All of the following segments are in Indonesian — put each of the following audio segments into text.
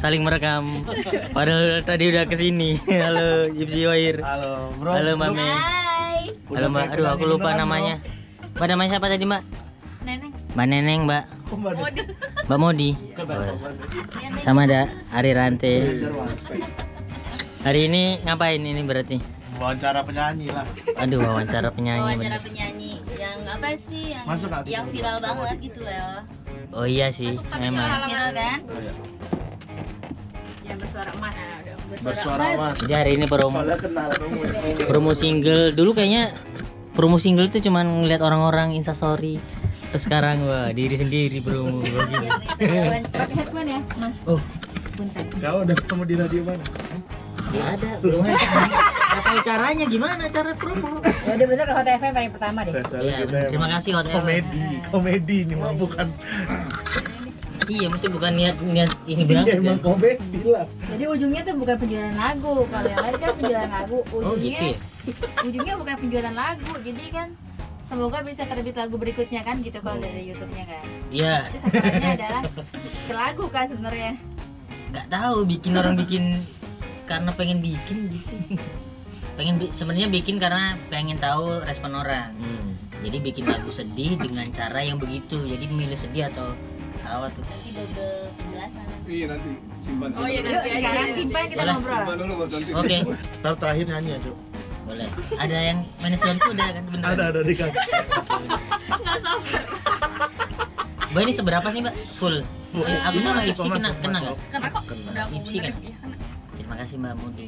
saling merekam. Padahal tadi udah kesini. Halo Ipsi Wair. Halo, bro. Halo Mbak Me. Hai. Halo Mbak. Aduh aku lupa namanya. Mbak namanya siapa tadi Mbak? Neneng. Mbak Neneng Mbak. Modi. Mbak Modi. Sama ada Ari Rante. Hari ini ngapain ini berarti? Wawancara penyanyi lah. Aduh wawancara penyanyi. Wawancara bener. penyanyi yang apa sih yang Masuk nggak? yang viral banget gitu loh. Oh iya sih, memang. Viral kan? Oh, iya. Yang bersuara emas. Bersuara mas. Jadi hari ini promo Soalnya kenal. promo single. Dulu kayaknya promo single tuh cuman ngeliat orang-orang instastory. Terus sekarang wah diri sendiri promo begini. Pakai headphone ya, Mas. Oh, Bentar. Kau udah ketemu di radio mana? nggak ada. Belum ada. Nggak tahu caranya gimana cara promo. Ya udah bener Hot FM paling pertama deh. Soalnya Iya, kita terima emang kasih Hot FM. komedi ini mah bukan. Iya, mesti bukan niat ini Iya banget. emang Ya. komedi lah. Jadi ujungnya tuh bukan penjualan lagu. Kalau yang lain kan penjualan lagu. Oh gitu ya. Ujungnya bukan penjualan lagu. Jadi kan semoga bisa terbit lagu berikutnya kan gitu kalau dari YouTube-nya kan. Iya. Jadi sasarannya adalah ke lagu kan sebenarnya. Nggak tahu bikin orang bikin karena pengen bikin gitu. Sebenarnya bikin karena pengen tahu respon orang. Jadi bikin lagu sedih dengan cara yang begitu. Jadi milih sedih atau ketawa tuh. Nanti double penjelasan. Iya nanti simpan. Oh iya nanti sekarang simpan kita Boleh. ngobrol. Simpan dulu buat nanti. Oke, Ntar terakhir nyanyi ya Cuk. boleh. Ada yang manajemen tuh udah kan beneran. Ada dikasih. Enggak sabar. Mbak ini seberapa sih Mbak? Full. Aku sama Masuk, Ipsi kena masuk, kena masuk. nggak? Kena kok. Kena. Udah aku Ipsi kan? benerin, ya, kena. Terima kasih Mbak Mudi.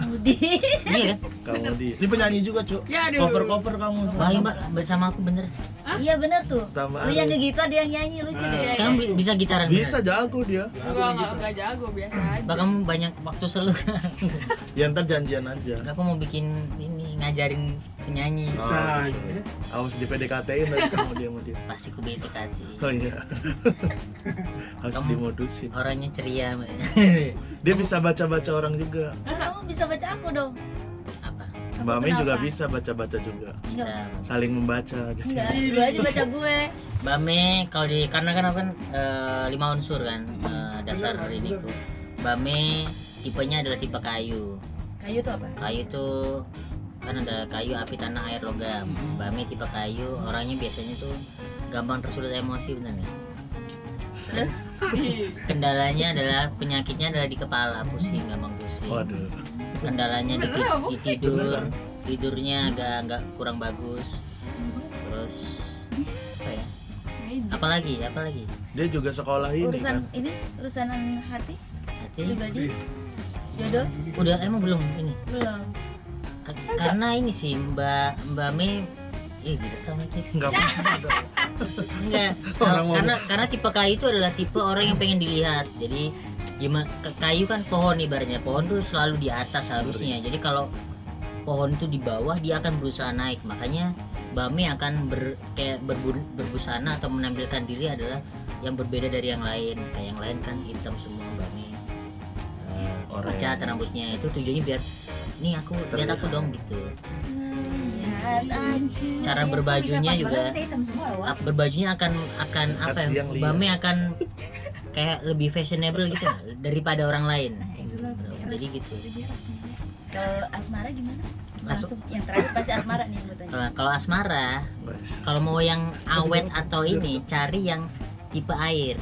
Mudi. Iya kan? Kamu di. Ini penyanyi juga Cuk. Ya, aduh. Cover kamu. Wah Mbak bersama aku bener. Iya bener tuh. Tambah Lu yang Ari. ke gitar dia yang nyanyi lucu deh. Kamu bisa gitaran Bisa bener? jago dia. Enggak jago, biasa aja. Mbak kamu banyak waktu selu. Ya ntar janjian aja. Aku mau bikin ini ngajarin penyanyi. Oh, gitu. Harus di PDKT-in nanti sama dia. Pasti ku bete kasih. Oh iya. Harus Kamu- dimodusin. Orangnya ceria Mbak. Dia bisa baca-baca orang juga. Nah, kamu bisa baca aku dong. Apa? Mbak Min juga kenapa? bisa baca-baca juga. Bisa. Saling membaca gitu. Enggak, lu aja baca gue. Mbak Me kalau di karena kan aku kan 5 unsur kan dasar ini tuh. Mbak Me tipenya adalah tipe kayu. Kayu tuh apa? Kayu tuh kan ada kayu, api, tanah, air, logam. Mbak Me tipe kayu, orangnya biasanya tuh gampang tersulut emosi, benar nggak? Terus Kendalanya adalah penyakitnya adalah di kepala, pusing, gampang pusing. Waduh. Kendalanya di, Beneran nggak di tidur, tidurnya agak kurang bagus. Terus apa ya? Apalagi? Dia juga sekolah ini urusan kan. ini urusan hati Hati pribadi jodoh udah emang belum ini. belum. Karena ini sih Mbak Me direkam itu. Enggak apa-apa. Enggak. Orang mau- Karena tipe kayu itu adalah tipe orang yang pengen dilihat. Jadi gimana kayu kan pohon ibaratnya. Pohon tuh selalu di atas harusnya. Jadi kalau pohon itu di bawah dia akan berusaha naik. Makanya Mbak Me akan berbusana atau menampilkan diri adalah yang berbeda dari yang lain. Kayak yang lain kan hitam semua Mbak Me. Orang Cat rambutnya itu tujuannya biar nih aku lihat aku dong gitu. Cara berbajunya juga berbajunya akan apa ya? yang lihat. Mbak Me akan kayak lebih fashionable gitu daripada orang lain. Jadi gitu. Kalau asmara gimana? Masuk. Langsung yang terakhir pasti asmara nih gue tanya. Kalau asmara, kalau mau yang awet atau ini cari yang tipe air.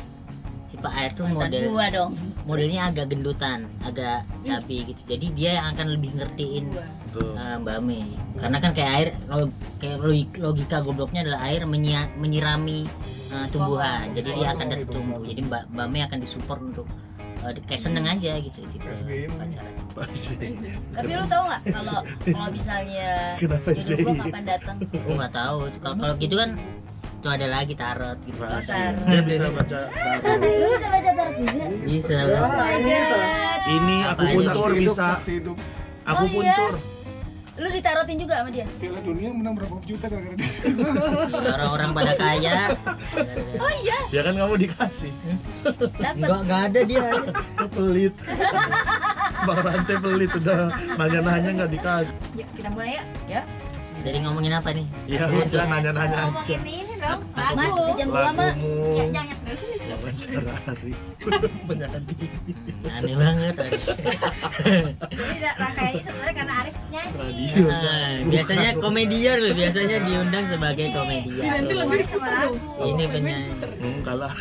Tipe air tuh Mantan gua dong. modelnya agak gendutan, agak cabi gitu. Jadi dia yang akan lebih ngertiin Tuh. Mbak Me. Karena kan kayak air, kalau kayak logika gobloknya adalah air menyirami tumbuhan. Jadi dia akan tetap tumbuh. Jadi Mbak Me akan disupport untuk kayak seneng aja gitu tipe pacaran. Pak SBY. Tapi lu tahu nggak kalau misalnya Kenapa jodoh gua SBY? kapan datang? Aku nggak tahu. Kalau gitu kan tuh ada lagi tarot gitu. Tarot. Dia bisa baca tarot. Lu bisa baca tarot juga? Bisa. Oh my god. Ini Apa aku aja? puntur bisa. Saksi hidup. Aku Oh, iya? puntur. Lu ditarotin juga sama dia? Piala dunia menang berapa juta gara-gara dia. Orang-orang pada kaya. Oh iya, Ya kan kamu dikasih. dapat. Enggak ada dia. Pelit. Bang Rantai pelit udah nanya-nanya nggak dikasih. Ya, kita mulai ya. Ya. Jadi ngomongin apa nih? Ya udah nanya-nanya aja. Ngomongin ini dong. Lagu. Jam 2 mah. Lagumu. Jangan Wawancara Arif penyanyi. Aneh banget Arif. Jadi Rangkaiannya sebenarnya karena Arif nyanyi. Radio. Biasanya komedian loh, biasanya diundang sebagai komedian. Nanti lebih Arif sama lagu. Ini penyanyi. Kalah.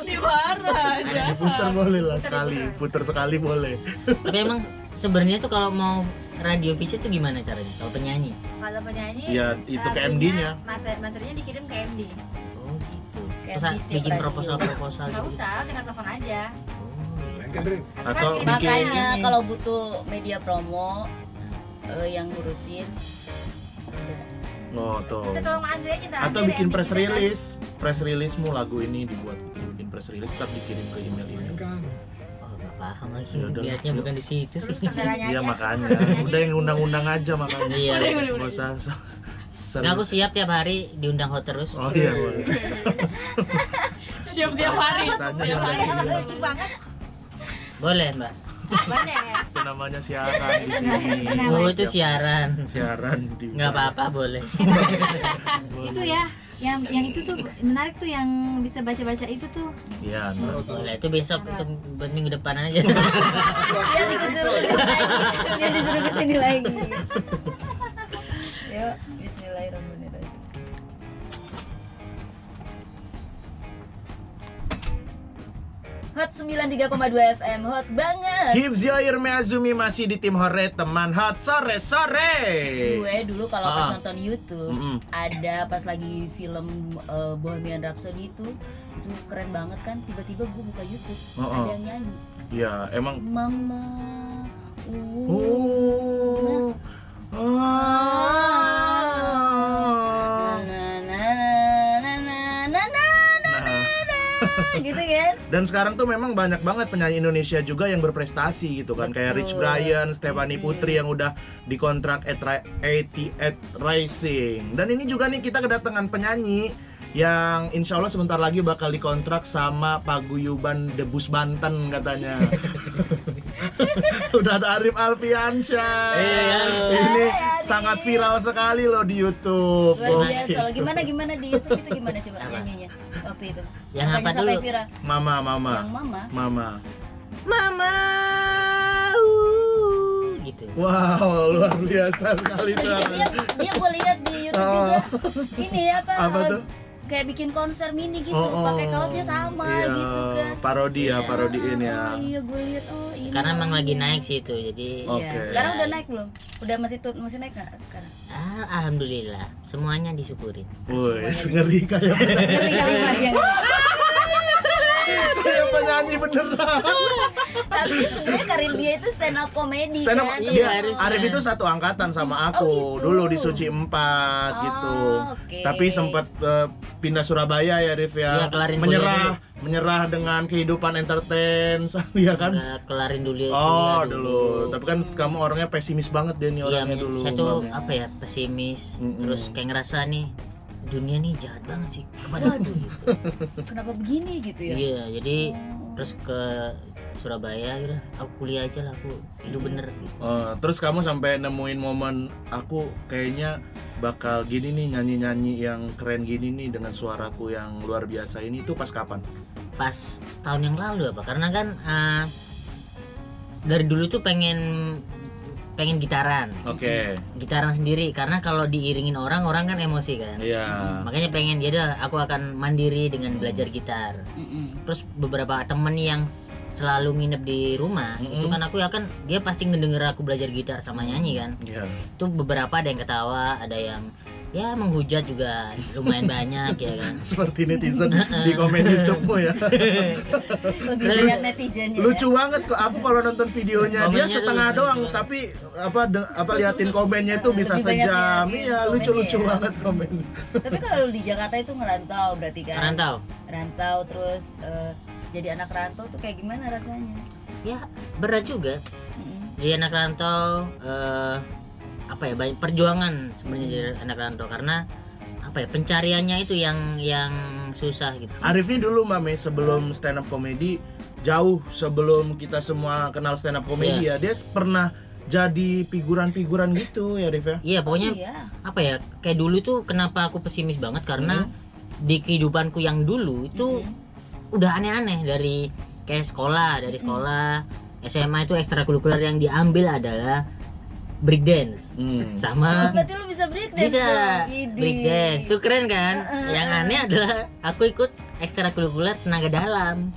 Dimarah aja. Putar boleh lah sekali, putar sekali boleh. Tapi emang sebenarnya tuh kalau mau radio PC tuh gimana caranya? Kalau penyanyi? Kalau penyanyi Ya, itu ke lagunya, MD-nya. Materinya dikirim ke MD. Oh gitu. Kayak Terus di setiap bikin radio. proposal Nggak gitu. usah, tinggal telepon aja. Lain kan, Dre? Atau Kan bikin Makanya ini. kalau butuh media promo yang ngurusin Oh tuh. Kita tolong Andre aja. ntar Atau Andre bikin yang press bikin release. Press release-mu lagu ini dibuat bikin press release tetap dikirim ke email Lain ini. kan. Oh nggak paham lagi. Ya udah. Lihatnya bukan di situ Terus sih. saudaranya Iya aja. makanya. Udah yang undang-undang aja makanya. Iya. Nggak usah Nggak, aku siap tiap hari diundang hot terus. Oh iya boleh. Siap tiap hari. Tanya Tiap sama hari. sini. Lucu banget. Boleh mbak. Mana ya? Itu namanya siaran di sini. Oh itu siaran. Siaran di. Nggak apa-apa boleh. Itu ya. Yang itu tuh menarik tuh yang bisa baca-baca itu tuh. Iya. Nah. Boleh itu besok itu buat minggu depan aja. biar disuruh kesini lagi, biar disuruh kesini lagi. Yuk, Bismillahirrahmanirrahim. Hot 93,2 FM, hot banget. Hifzyair Meazumi masih di tim Hore teman hot sore-sore. Gue dulu kalau pas Ah. nonton YouTube ada pas lagi film Bohemian Rhapsody itu keren banget kan, tiba-tiba gue buka YouTube ada yang nyanyi Ya emang. Mama Oh. gitu kan. Dan sekarang tuh memang banyak banget penyanyi Indonesia juga yang berprestasi gitu kan. Kayak Rich Betul. Brian, Stephanie Putri yang udah dikontrak 88 Rising. Dan ini juga nih kita kedatangan penyanyi yang insya Allah sebentar lagi bakal dikontrak sama Paguyuban Debus Banten katanya. Udah ada Arif Alfiansyah. Iya. Ini Hai, sangat Arif. viral sekali loh di YouTube. Luar biasa Oke. loh. Gimana di YouTube itu gimana coba Apa? nyanyinya waktu itu? Yang apa Makanya sampai dulu? viral. Mama. Yang mama. Mama. Gitu. Wow, luar biasa sekali tuh. Dia gue lihat di YouTube juga. Ini apa? Apa tuh? Kayak bikin konser mini gitu, Oh, pakai kaosnya sama iya, gitu kan. parodi ya, Iya. parodiin ya. Oh, iya, gue lihat. Oh, ini. Karena emang lagi namanya. naik sih itu, jadi Iya. Oke. Sekarang udah naik belum? Udah masih naik nggak sekarang? Alhamdulillah semuanya disyukurin. Woi, ngeri kayak Ngeri kalimat yang kayak penyanyi beneran. tapi sebenarnya karir dia itu stand up comedy Stand up, kan. Iya, dia, harusnya. Arif itu satu angkatan sama aku. Oh, gitu. Dulu di Suci 4 gitu. Oke. Tapi sempat pindah Surabaya ya Arif ya. Iya, kelarin menyerah dengan kehidupan entertain, ya kan? Nggak kelarin dulu Oh, kuliah dulu. Tapi kan kamu orangnya pesimis banget deh nih Iya, orangnya dulu. saya tuh Bang, ya. apa ya, pesimis. Mm-mm. Terus kayak ngerasa nih dunia nih jahat banget sih kepada aku gitu. Kenapa begini gitu ya? Iya, jadi Oh. terus ke Surabaya gitu, aku kuliah aja lah, aku hidup bener gitu. Terus kamu sampai nemuin momen aku kayaknya bakal gini nih, nyanyi-nyanyi yang keren gini nih dengan suaraku yang luar biasa ini tuh pas kapan? Pas setahun yang lalu apa? Karena kan dari dulu tuh pengen gitaran. Oke. Gitaran sendiri, karena kalau diiringin orang kan emosi kan. Iya. Makanya pengen, ya udah aku akan mandiri dengan belajar gitar. Mm-mm. Terus beberapa temen yang selalu nginep di rumah, Mm-mm. itu kan aku ya kan dia pasti ngedenger aku belajar gitar sama nyanyi kan. Iya. Itu beberapa ada yang ketawa, ada yang ya menghujat juga lumayan banyak ya kan. Seperti netizen di komen YouTube-mu ya. Lebih banyak netizennya. Lucu banget kok. Aku kalau nonton videonya dia Komennya setengah tuh doang, lucu tapi liatin komennya itu bisa Lebih banyak sejam. liatin Iya, komennya lucu-lucu ya. banget komen. Tapi kalau di Jakarta itu ngerantau berarti kan? Rantau. Terus jadi anak rantau tuh kayak gimana rasanya? Ya berat juga. Mm-mm. Jadi anak rantau apa ya, banyak perjuangan sebenarnya jadi anak rantau, karena apa ya, pencariannya itu yang susah gitu. Arif ini dulu Mame sebelum stand up comedy, jauh sebelum kita semua kenal stand up comedy ya, dia pernah jadi figuran-figuran gitu ya Arif ya. Iya pokoknya Iya. apa ya, kayak dulu tuh kenapa aku pesimis banget karena di kehidupanku yang dulu itu udah aneh-aneh dari kayak sekolah, dari sekolah SMA itu ekstrakurikuler yang diambil adalah breakdance sama Berarti lu bisa breakdance bisa dong. Idih. breakdance itu keren kan. Yang aneh adalah aku ikut ekstrakurikuler tenaga dalam.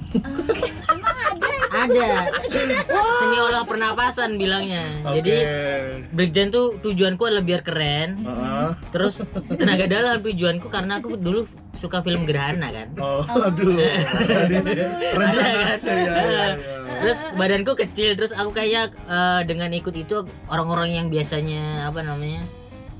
Ada seni olah pernapasan bilangnya. Jadi breakdance tuh tujuanku adalah biar keren. Terus tenaga dalam tujuanku karena aku dulu suka film Gerhana kan. Aduh. Ada Rencana kan? Terus badanku kecil, terus aku kayak dengan ikut itu orang-orang yang biasanya apa namanya,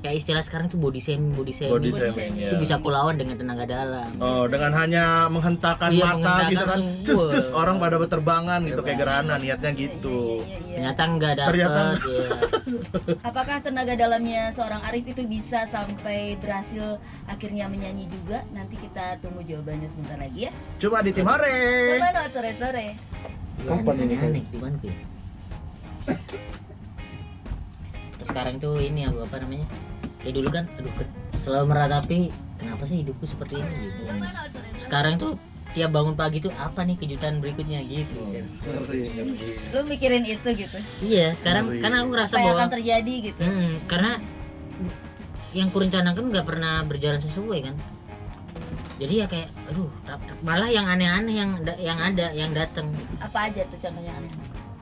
kayak istilah sekarang tuh body shaming Body shaming, itu ya. bisa aku lawan dengan tenaga dalam. Oh, dengan hanya menghentakkan Iya, mata menghentakkan gitu kan, tuh, cus wah. orang pada berterbangan gitu kayak Gerhana niatnya gitu. Iya. Ternyata enggak Ternyata dapet ya. Apakah tenaga dalamnya seorang Arif itu bisa sampai berhasil akhirnya menyanyi juga? Nanti kita tunggu jawabannya sebentar lagi ya. Cuma di tim Hore. Coba not sore-sore. Kapan ini, Kak? Aneh di mana ya? Terus sekarang tuh ini aku apa namanya? Ya dulu kan aduh selalu meratapi kenapa sih hidupku seperti ini gitu. Sekarang tuh tiap bangun pagi tuh apa nih kejutan berikutnya gitu kan. Lu mikirin itu gitu. Iya, sekarang Ngeri. karena aku ngerasa Apa yang bahwa akan terjadi gitu. karena yang kurencanakan nggak pernah berjalan sesuai kan. Jadi ya kayak aduh malah yang aneh-aneh yang ada yang datang. Apa aja tuh contohnya aneh?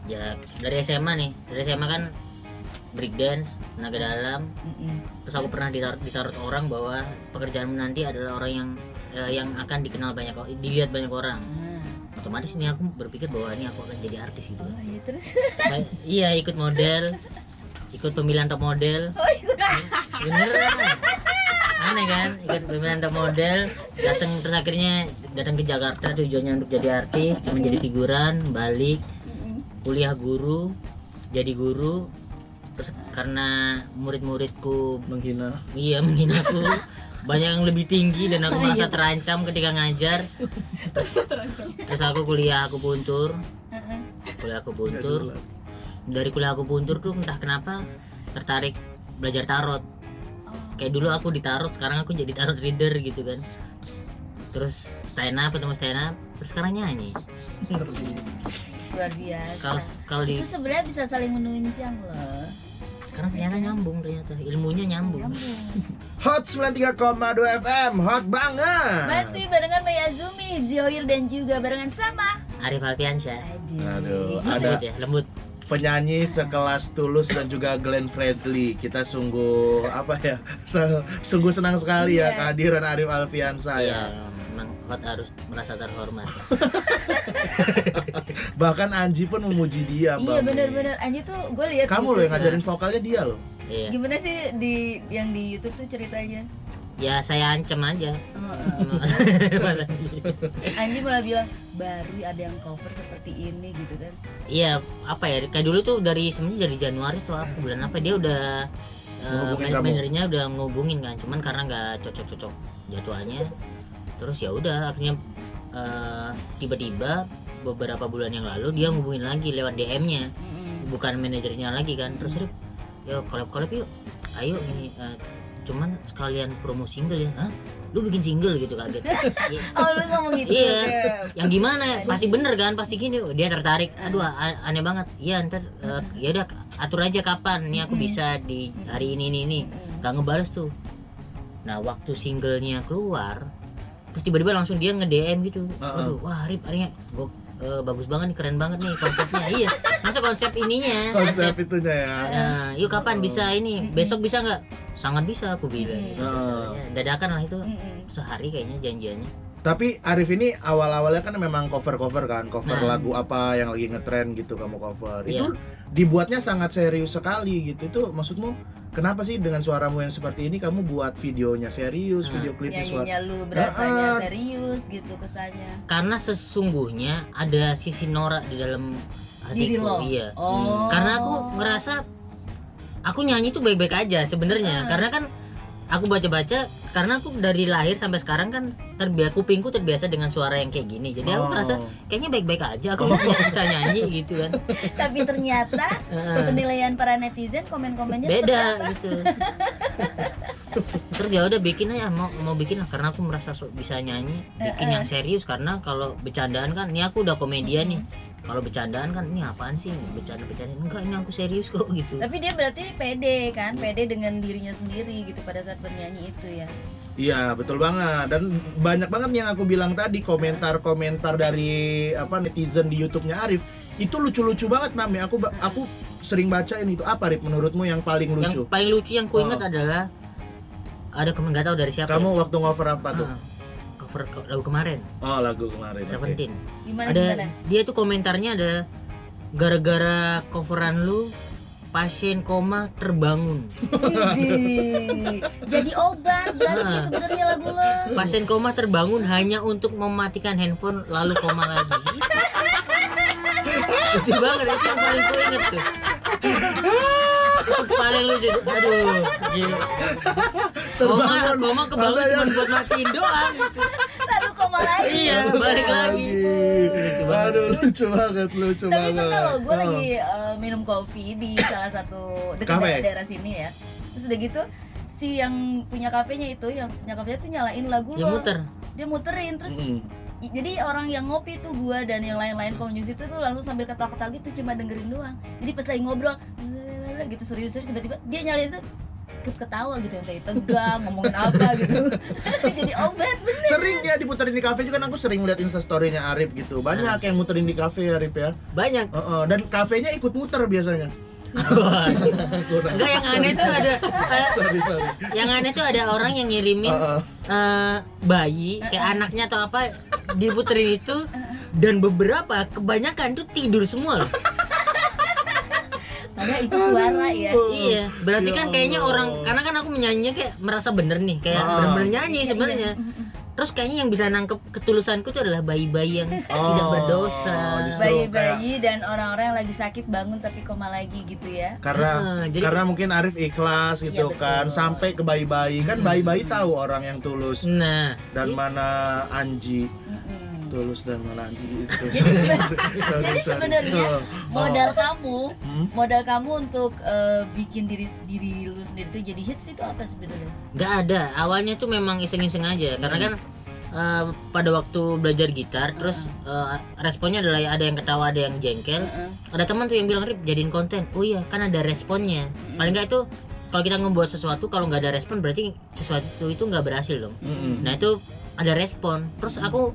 Ya dari SMA nih, dari SMA kan breakdance, tenaga dalam. Terus aku pernah ditaruh orang bahwa pekerjaanmu nanti adalah orang yang akan dikenal banyak, dilihat banyak orang. Otomatis ini aku berpikir bahwa ini aku akan jadi artis gitu. Oh iya terus. Iya ikut model, ikut pemilihan top model. Oh ikut. Beneran. Aneh kan, ikut pemilihan top model, terus akhirnya datang ke Jakarta tujuannya untuk jadi artis, cuma jadi figuran, balik, kuliah guru, jadi guru. Terus karena murid-muridku Menghina. menghina aku, banyak yang lebih tinggi dan aku merasa terancam ketika ngajar. Terus aku kuliah akupuntur. Dari kuliah akupuntur tuh entah kenapa tertarik belajar tarot. Kayak dulu aku di tarot, sekarang aku jadi tarot reader gitu kan. Terus stand up, terus sekarang nyanyi. Luar biasa. Kalau di Itu sebenarnya bisa saling menunjang loh. sekarang ternyata nyambung, ternyata ilmunya nyambung. Hot 93,2 FM, hot banget. Masih barengan Maya Azumi, Hibzi Hoir dan juga barengan sama Arif Alfiansyah. Aduh, Lembut ada ya, lembut. penyanyi sekelas Tulus dan juga Glenn Fredly. Kita sungguh apa ya? Sungguh senang sekali ya Iya. kehadiran Arif Alfiansyah ya. Iya, memang hot harus merasa terhormat. Bahkan Anji pun memuji dia, Iya Bang. benar-benar. Anji tuh gue lihat. Kamu loh yang ngajarin vokalnya dia loh. Iya. Gimana sih yang di YouTube tuh ceritanya? Ya saya ancam aja. Anji malah bilang baru ada yang cover seperti ini gitu kan. Iya, apa ya? Kayak dulu tuh sebenarnya dari Januari tuh apa bulan apa dia udah Ngehubungin kamu. manajernya udah ngehubungin kan, cuman karena nggak cocok-cocok jadwalnya. Terus ya udah akhirnya tiba-tiba beberapa bulan yang lalu dia ngehubungin lagi lewat DM-nya, bukan manajernya lagi kan. Terus Rip, yuk collab yuk, ayo ini cuman sekalian promo single ya. Hah? Lu bikin single gitu kaget. Iya. Oh lu ngomong gitu. Iya. Beb. Yang gimana? Pasti bener kan? Pasti gini. Dia tertarik. Aduh, aneh banget. Iya, ntar ya udah atur aja kapan nih aku bisa di hari ini. Gak ngebales tuh. Nah, waktu singlenya keluar, terus tiba-tiba langsung dia nge-DM gitu. Aduh, wah Rip, akhirnya bagus banget nih, keren banget nih konsepnya. Iya, masa konsep ininya. Konsep itunya ya. Nah, yuk kapan bisa ini? Besok bisa nggak? Sangat bisa aku bilang. Ya, dadakan lah itu. Sehari kayaknya janjiannya. Tapi Arif ini awal-awalnya kan memang cover kan, cover Nah. lagu apa yang lagi ngetren gitu kamu cover. Iya. Itu dibuatnya sangat serius sekali gitu. Itu maksudmu kenapa sih dengan suaramu yang seperti ini kamu buat videonya serius, Nah. video klipnya suara? Nyanyinya lu berasanya serius gitu kesannya. Karena sesungguhnya ada sisi norak di dalam Diri hatiku. lo. Iya. Oh. Karena aku ngerasa aku nyanyi tuh baik-baik aja sebenarnya. Karena kan aku baca-baca, karena aku dari lahir sampai sekarang kan kupingku terbiasa dengan suara yang kayak gini. Jadi aku ngerasa kayaknya baik-baik aja aku bisa nyanyi gitu kan. Tapi ternyata penilaian para netizen komen-komennya seperti Beda apa? gitu. Terus ya udah bikin aja, mau bikin lah karena aku merasa bisa nyanyi, bikin yang serius. Karena kalau bercandaan kan, ini aku udah komedian nih, kalau bercandaan kan ini apaan sih, bercandaan enggak, ini aku serius kok gitu. Tapi dia berarti pede kan, pede dengan dirinya sendiri gitu pada saat bernyanyi itu ya. Iya betul banget, dan banyak banget yang aku bilang tadi, komentar-komentar dari netizen di YouTube-nya Arif itu lucu-lucu banget Mami. Aku sering bacain itu. Apa Rip menurutmu yang paling lucu? Yang paling lucu yang ku ingat adalah ada nggak tahu dari siapa. Kamu waktu ngover apa tuh? Cover lagu kemarin. Oh lagu kemarin. Seventeen. Gimana? Dia tuh komentarnya ada, gara-gara coveran lu pasien koma terbangun. Jadi obat berarti sebenarnya lagu lo. Pasien koma terbangun hanya untuk mematikan handphone lalu koma lagi. Lucu banget, itu yang paling ku inget tuh. Itu paling lucu. Aduh, gila. Koma kebangun cuma buat matiin doang gitu. Lalu koma lagi. Iya, balik lagi. Lucu banget. Aduh lucu banget. Tapi pernah loh, gue lagi minum kopi di salah satu dekat daerah sini ya. Terus udah gitu, si yang punya kafenya itu, yang punya kafenya tuh nyalain lagu lo. Dia muterin terus. Jadi orang yang ngopi tuh gua dan yang lain-lain pengunjung itu tuh langsung sambil ketawa-ketawa gitu, cuma dengerin doang. Jadi pas lagi ngobrol gitu serius-serius, tiba-tiba dia nyalain itu ketawa gitu, yang kayak tegang ngomongin apa gitu. Jadi obat bener. Sering ya diputerin di kafe juga, kan aku sering lihat instastorynya Arif gitu. Banyak yang muterin di kafe Arif ya. Banyak. Dan kafenya ikut puter biasanya. Enggak, yang aneh tuh ada Sorry. yang aneh tuh ada orang yang ngirimin bayi kayak anaknya atau apa, diputerin itu, dan kebanyakan tuh tidur semua loh. Padahal itu suara ya. Iya, berarti kan kayaknya orang, karena kan aku menyanyinya kayak merasa bener nih, kayak bener-bener nyanyi sebenarnya. Terus kayaknya yang bisa nangkep ketulusanku tuh adalah bayi-bayi yang tidak berdosa. Bayi-bayi dan orang-orang yang lagi sakit bangun tapi koma lagi gitu ya. Karena mungkin Arif ikhlas gitu kan, sampai ke bayi-bayi. Kan bayi-bayi tahu orang yang tulus. Nah, dan mana Anji. Tulus dan mana Anji itu. Jadi sebenarnya modal kamu untuk bikin diri lu sendiri tuh jadi hits itu apa sebenarnya? Nggak ada. Awalnya tuh memang iseng-iseng aja, karena kan pada waktu belajar gitar, terus responnya adalah ada yang ketawa, ada yang jengkel. Ada teman tuh yang bilang, Rip, jadiin konten. Oh iya, kan ada responnya. Paling nggak itu kalau kita ngebuat sesuatu, kalau nggak ada respon berarti sesuatu itu nggak berhasil dong. Nah itu ada respon. Terus aku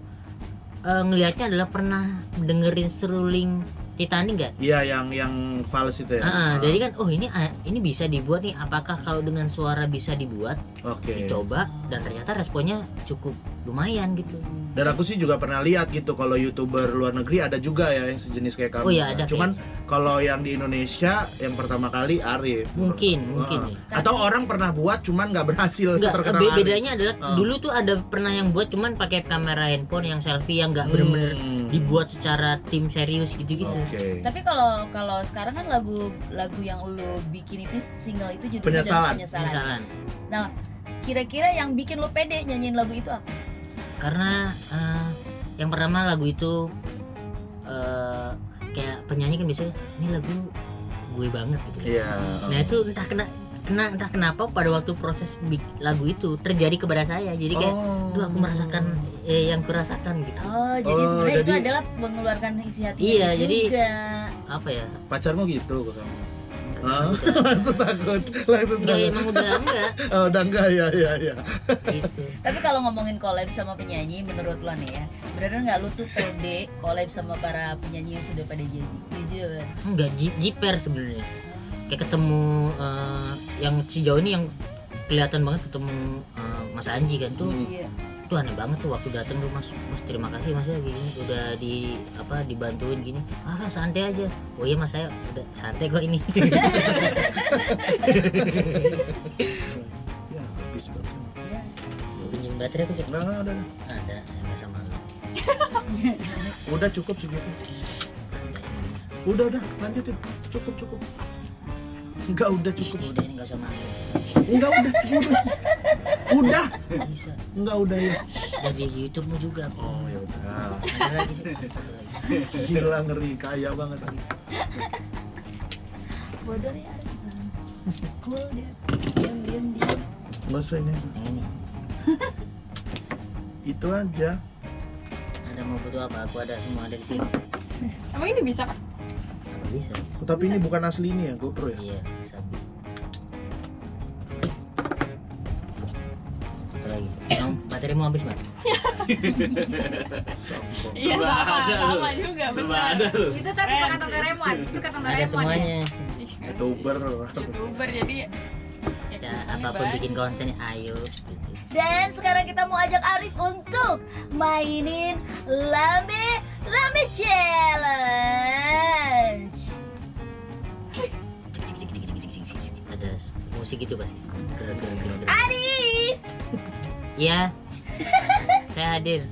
ngelihatnya adalah pernah dengerin seruling Titanic nggak? Iya, yang fals itu ya. Jadi kan, oh ini bisa dibuat nih. Apakah kalau dengan suara bisa dibuat? Dicoba, dan ternyata responnya cukup lumayan gitu. Dan aku sih juga pernah lihat gitu, kalau YouTuber luar negeri ada juga ya yang sejenis kayak kamu. Oh iya, ada. Cuman kalau yang di Indonesia yang pertama kali Arif. Mungkin ya. Atau orang pernah buat cuman nggak berhasil seterkenal Arif. Bedanya adalah dulu tuh ada pernah yang buat cuman pakai kamera handphone yang selfie, yang nggak bener-bener dibuat secara tim serius gitu-gitu. Tapi kalau sekarang kan lagu yang lu bikin itu single itu judulnya Penyesalan. Nah, kira-kira yang bikin lu pede nyanyiin lagu itu apa? Karena yang pertama lagu itu kayak penyanyi kan biasanya ini lagu gue banget gitu. Nah itu entah kenapa pada waktu proses lagu itu terjadi kepada saya. Jadi kayak aku merasakan yang kurasakan gitu. Jadi sebenarnya itu adalah mengeluarkan isi hati. Iya, juga. jadi apa ya? Pacarmu gitu kok kamu? Langsung takut, Emang udah enggak. Udah enggak ya. Gitu. Tapi kalau ngomongin collab sama penyanyi, menurut lo nih ya, bener nggak lo tuh pede collab sama para penyanyi yang sudah pada jadi? Jujur. Enggak, jiper sebenarnya. Kayak ketemu yang sejauh ini yang kelihatan banget ketemu Mas Anji kan tuh. Tuh aneh banget tuh waktu datang tuh, mas terima kasih mas ya gini udah dibantuin gini, santai aja. Oh iya mas, saya udah santai kok ini. Ya habis banget. Pinjam baterai aku sih. Udah. Ada nggak sama lu. Udah cukup segitu. Udah lanjut ya. Cukup. Enggak, udah cukup. Udah ini nggak sama lu. Enggak, udah. Bisa. Enggak, udah ya. Dari YouTube-mu juga. Oh ya udah. Ada lagi sih. Gila, ngeri, kaya banget. Bodoh ya. Cool dia. Diam. Masa ini Yang ini. itu aja. Ada mau butuh apa? Aku ada semua ada di sini. Emang ini bisa kan? Apa bisa? Oh, tapi ini bukan asli ini ya, GoPro ya. Iya, sabi. Apa lagi? Materi mau habis, Mas? Iya Serba sama ada lu. juga Serba benar. ada lu. Itu tas bukan kata Doraemon, itu kata Ada Doraemon. semuanya. YouTuber. YouTuber jadi Ya, apapun bikin konten, ayo. Gitu. Dan sekarang kita mau ajak Arif untuk mainin Lambe Challenge. Ada musik itu pasti. Arif, Iya. Saya hadir.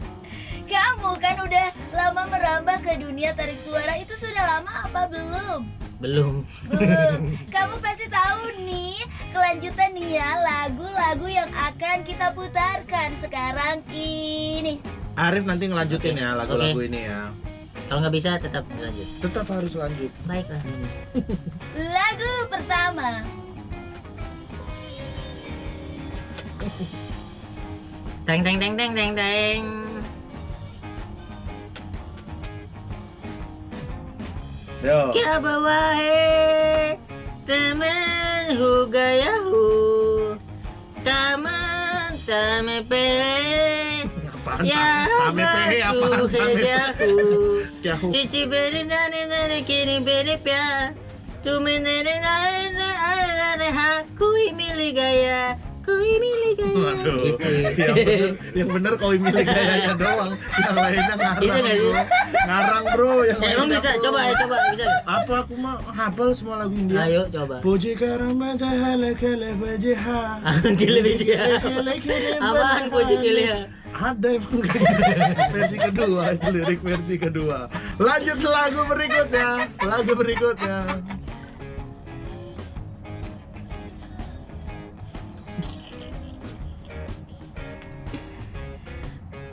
kamu kan udah lama merambah ke dunia tarik suara, itu sudah lama apa belum? Belum. Belum. Kamu pasti tahu nih kelanjutan nih ya lagu-lagu yang akan kita putarkan sekarang ini. Arif nanti ngelanjutin ya lagu-lagu Oke. ini ya. Kalau nggak bisa tetap lanjut. Tetap harus lanjut. Baiklah. Lagu pertama. Teng teng teng teng teng teng. Yo. Kya bawa he temen hu gaya hu kaman tame pe Apaan? ya Tame pehe apaan? Tame aku Kya hu? cici beri nane nane kini beri pya tu menene nane nane ha kui mili gaya kui mili gaya. Waduh, Gitu. yang bener kau milik gayanya doang, yang lainnya ngarang Itu nggak sih? bro, ngarang bro, yang Ya, emang lainnya, bisa, bro. coba bisa. Apa aku mah hafal semua lagu India. Ayo coba. Puji karama kale kale bajeha. Gile dia. Apaan puji gile? Ada emang versi kedua, itu lirik versi kedua. Lanjut ke lagu berikutnya.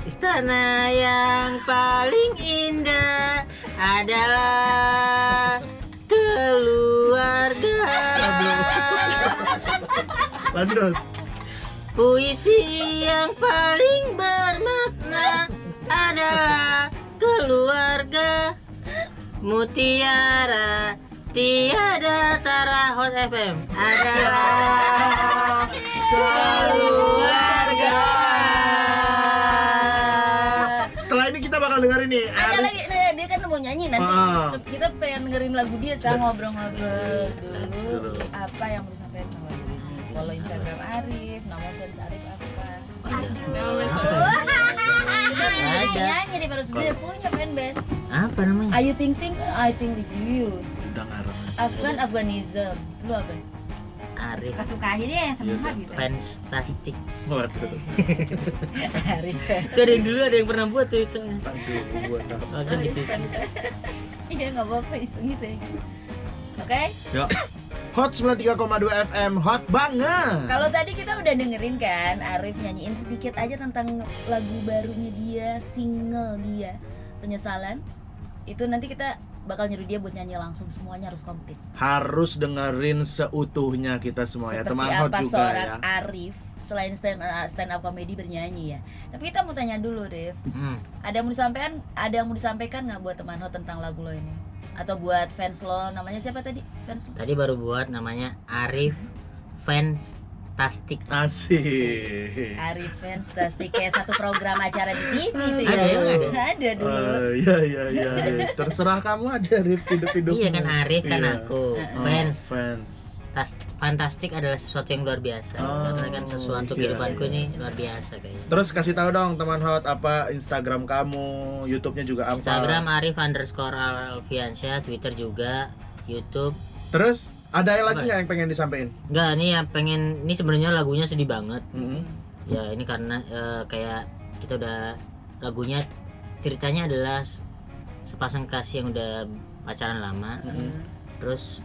Istana yang paling indah adalah keluarga. Lanjut. Puisi yang paling bermakna adalah keluarga. Mutiara tiada tara Hot FM adalah keluarga. Setelah ini kita bakal denger ini. Ada Arif- lagi, nah, dia kan mau nyanyi nanti. Ah. Kita pengen dengerin lagu dia, sekarang ngobrol-ngobrol dulu. Dulu. Apa yang mau disampaikan sama lagu ini? Follow Instagram Arif, nama fans Arif apa? Ada. Nyanyi deh baru dia punya fanbase. Apa namanya? Ayu Ting Ting, I think with you. Udah ngarang. Afganism. Lu apa? Arif Suka-suka aja deh sama Iya, gitu. Fantastic. Waduh. Arif. Itu ada yang dulu ada yang pernah buat tuh itu. Aduh, buat apa? Makan di situ. Iya nggak apa-apa iseng gitu ya. Oke. Yuk. Hot 93,2 FM, hot banget. Kalau tadi kita udah dengerin kan Arif nyanyiin sedikit aja tentang lagu barunya dia, single dia, Penyesalan. Itu nanti kita bakal nyuruh dia buat nyanyi langsung, semuanya harus komplit. Harus dengerin seutuhnya kita semua ya, Seperti teman hot apa juga seorang ya. Arif selain stand up comedy bernyanyi ya. Tapi kita mau tanya dulu, Rif. Ada yang mau disampaikan nggak buat teman hot tentang lagu lo ini? Atau buat fans lo, namanya siapa tadi? Fans lo? Tadi baru buat namanya Arif Fantastic. Asik. Arif Fantastic, kayak satu program acara di TV itu ya. Ada, emang ada? Ada dulu. Iya. Terserah kamu aja, Rif, hidup-hidupmu. Iya kan Arif kan Iya. aku. Oh, Fans. fans. Fantastic adalah sesuatu yang luar biasa. Oh, Karena kan sesuatu iya, kehidupanku iya. ini luar biasa kayaknya. Terus kasih tahu dong teman hot apa Instagram kamu, YouTube-nya juga apa? Instagram Arif_Alfiansyah, Twitter juga, YouTube. Terus ada lagi Apa? nggak yang pengen disampaikan? Enggak, ini yang pengen, ini sebenarnya lagunya sedih banget. Mm-mm. Ya ini karena kayak kita udah, lagunya ceritanya adalah sepasang kasih yang udah pacaran lama, Mm-mm. terus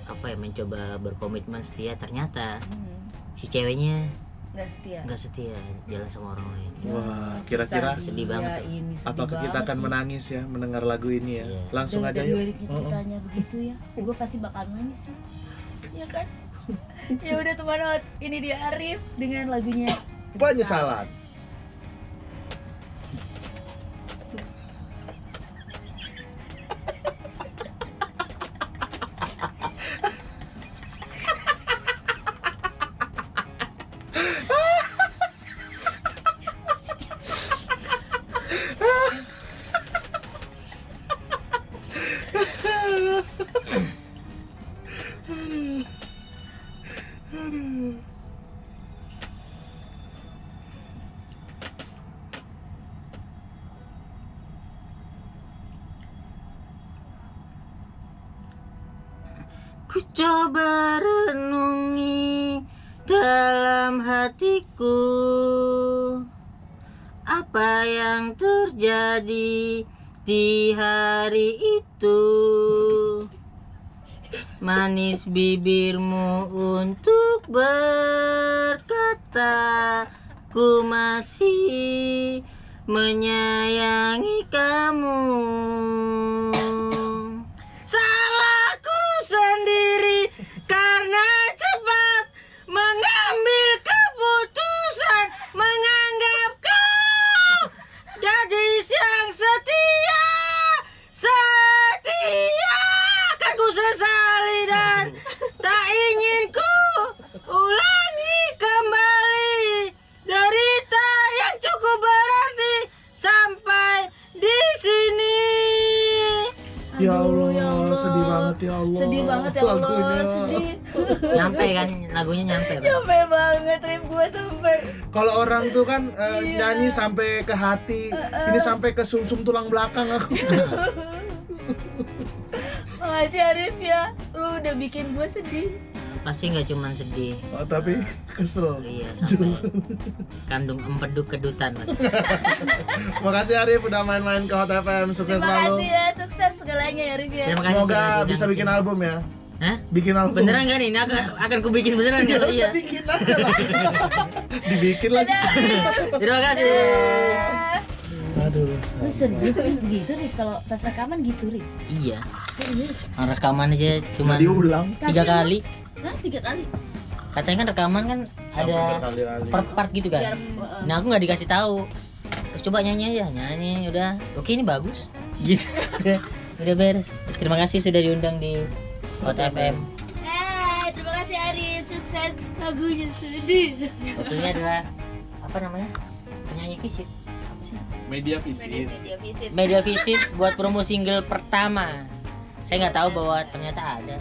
apa ya, mencoba berkomitmen setia, ternyata Hmm, si ceweknya nggak setia. nggak setia, jalan sama orang lain. Wah, kira-kira Kisah sedih dia banget tuh. ini sedih apakah kita banget akan sih. menangis ya mendengar lagu ini ya? Iya. Langsung Dari aja yuk. ceritanya begitu ya, gue pasti bakal nangis sih, ya kan? Ya udah teman hot, ini dia Arif dengan lagunya Penyesalan. Ku coba renungi dalam hatiku apa yang terjadi di hari itu. Manis bibirmu untuk berkata ku masih menyayangi kamu. Salahku sendiri karena cepat mengambil keputusan menganggap kau gadis yang setia. Kan ku sesali dan tak ingin ku ulangi kembali derita yang cukup berarti sampai di sini. Ya Aduh, Allah, sedih banget ya Allah. Sedih banget ya Allah, Lagunya. sedih. Nyampe kan lagunya nyampe, Bang. Nyampe banget Rif, gua sampai Kalau orang tuh kan nyanyi sampai ke hati, ini sampai ke sumsum tulang belakang aku. makasih Arif ya, lu udah bikin gua sedih. Pasti nggak cuman sedih. Oh, tapi kesel. Iya, sampai kandung empedu kedutan, Mas. Makasih Arif udah main-main ke Hot FM, sukses Terima selalu. kasih ya, sukses segalanya ya Arif ya. Terima kasih Semoga sudah diundang bisa ke bikin sini. album ya. Hah? Bikin album. Beneran nggak nih? Ini akan ku bikin beneran kalau iya. Bikin aja lah. Dibikin lagi. Terima kasih. Aduh. Lu serius gitu Rif, kalau pas rekaman gitu Rif? Iya. Serius? Rekaman aja cuma Diulang. 3 kali. Hah, 3 kali? Katanya kan rekaman kan ada berkali-kali. per part gitu Biar kan. Nah aku nggak dikasih tahu. Terus coba nyanyi aja, nyanyi udah. Oke ini bagus. Gitu. Udah beres. Terima kasih sudah diundang di Hot FM. Terima kasih Arif, sukses lagunya sedih. Waktunya adalah apa namanya? Penyanyi visit. Apa sih? Media visit. Media visit. Media visit buat promo single pertama. Saya nggak tahu bahwa ternyata ada.